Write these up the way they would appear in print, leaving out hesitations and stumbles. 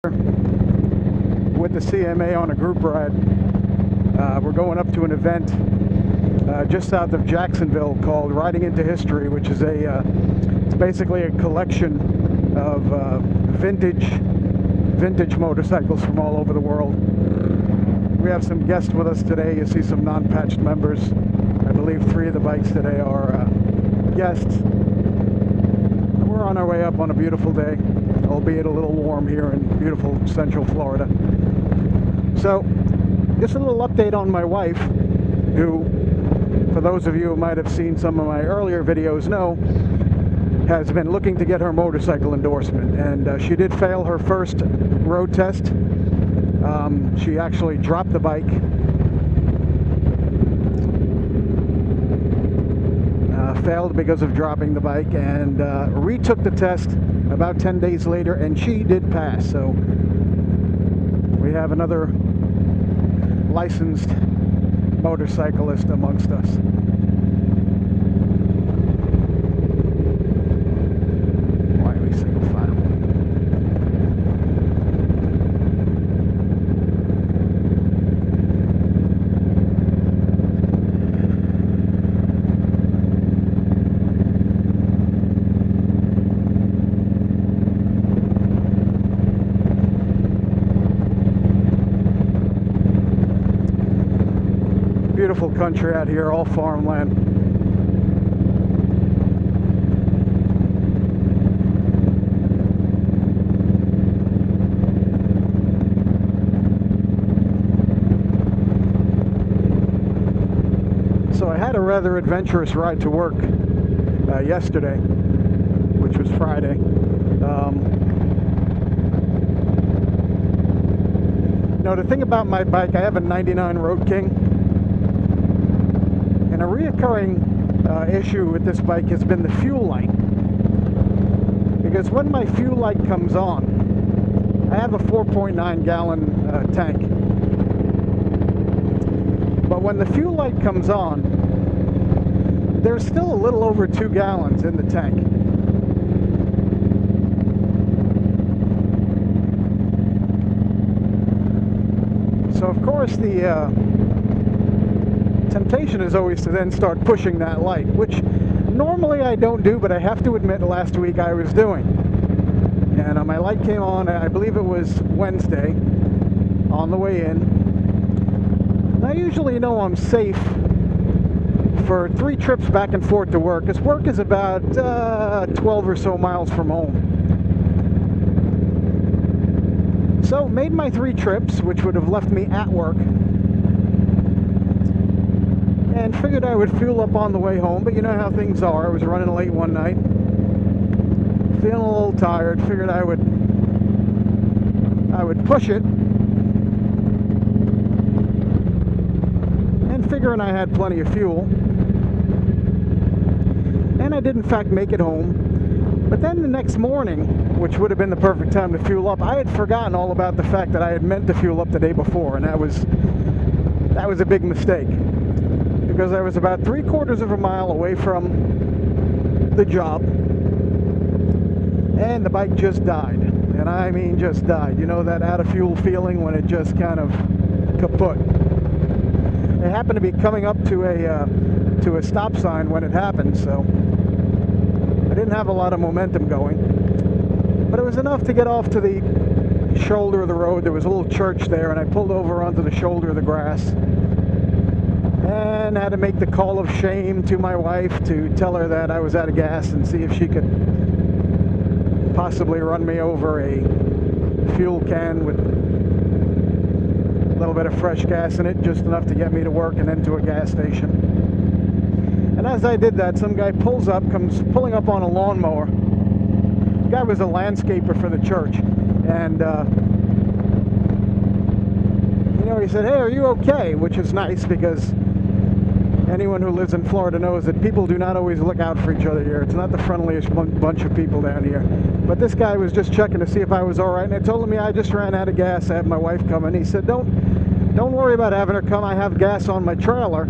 with the CMA on a group ride. We're going up to an event just south of Jacksonville called Riding into History, which is it's basically a collection of vintage motorcycles from all over the world. We have some guests with us today. You see some non-patched members. I believe 3 of the bikes today are guests. We're on our way up on a beautiful day, albeit a little warm here in beautiful Central Florida. So, just a little update on my wife, who, for those of you who might have seen some of my earlier videos, know has been looking to get her motorcycle endorsement, and she did fail her first road test. She actually dropped the bike. Failed because of dropping the bike, and retook the test about 10 days later, and she did pass. So we have another licensed motorcyclist amongst us. Why are we single file? Beautiful country out here, all farmland. So I had a rather adventurous ride to work yesterday, which was Friday. Now, the thing about my bike, I have a 99 Road King. And a reoccurring issue with this bike has been the fuel light. Because when my fuel light comes on, I have a 4.9 gallon tank. But when the fuel light comes on, there's still a little over 2 gallons in the tank. So of course the temptation is always to then start pushing that light, which normally I don't do, but I have to admit last week I was doing. And my light came on, I believe it was Wednesday, on the way in. And I usually know I'm safe for 3 trips back and forth to work, because work is about 12 or so miles from home. So made my 3 trips, which would have left me at work, and figured I would fuel up on the way home. But you know how things are. I was running late one night, feeling a little tired, figured I would push it, and figuring I had plenty of fuel. And I did in fact make it home. But then the next morning, which would have been the perfect time to fuel up, I had forgotten all about the fact that I had meant to fuel up the day before, and that was a big mistake. Because I was about 3/4 of a mile away from the job, and the bike just died. And I mean just died. You know that out of fuel feeling when it just kind of kaput. I happened to be coming up to a stop sign when it happened, so I didn't have a lot of momentum going. But it was enough to get off to the shoulder of the road. There was a little church there, and I pulled over onto the shoulder of the grass. And had to make the call of shame to my wife to tell her that I was out of gas and see if she could possibly run me over a fuel can with a little bit of fresh gas in it, just enough to get me to work and then to a gas station. And as I did that, some guy comes pulling up on a lawnmower. The guy was a landscaper for the church, and he said, "Hey, are you okay?" Which is nice, because anyone who lives in Florida knows that people do not always look out for each other here. It's not the friendliest bunch of people down here. But this guy was just checking to see if I was all right, and I told him, "Yeah, I just ran out of gas. I have my wife coming." He said, "Don't worry about having her come. I have gas on my trailer."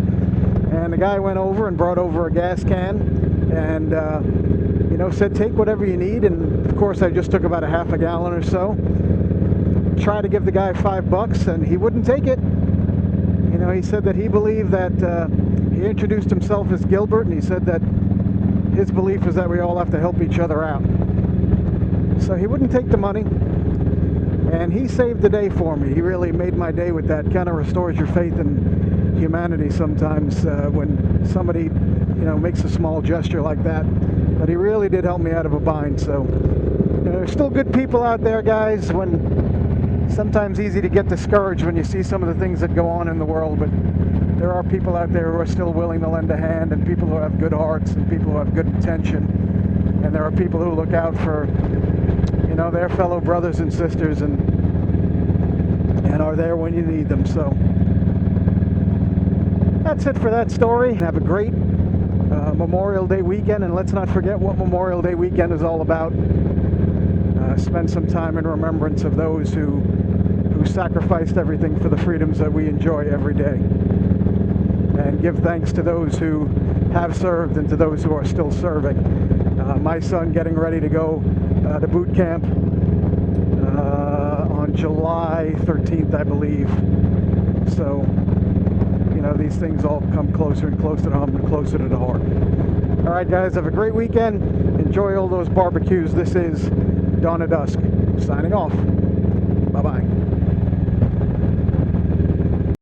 And the guy went over and brought over a gas can, and said, "Take whatever you need." And of course I just took about a half a gallon or so. try to give the guy $5, and he wouldn't take it. You know, he said that he believed that he introduced himself as Gilbert, and he said that his belief is that we all have to help each other out. So he wouldn't take the money, and he saved the day for me. He really made my day with that. Kind of restores your faith in humanity sometimes when somebody, you know, makes a small gesture like that. But he really did help me out of a bind. So you know, there's still good people out there, guys. When sometimes easy to get discouraged when you see some of the things that go on in the world, but there are people out there who are still willing to lend a hand, and people who have good hearts, and people who have good intention, and there are people who look out for, you know, their fellow brothers and sisters, and are there when you need them. So that's it for that story. Have a great Memorial Day weekend, and let's not forget what Memorial Day weekend is all about. Spend some time in remembrance of those who sacrificed everything for the freedoms that we enjoy every day, and give thanks to those who have served and to those who are still serving. My son getting ready to go to boot camp on July 13th, I believe. So, you know, these things all come closer and closer to home and closer to the heart. All right, guys, have a great weekend. Enjoy all those barbecues. This is Dawn of Dusk, signing off. Bye-bye.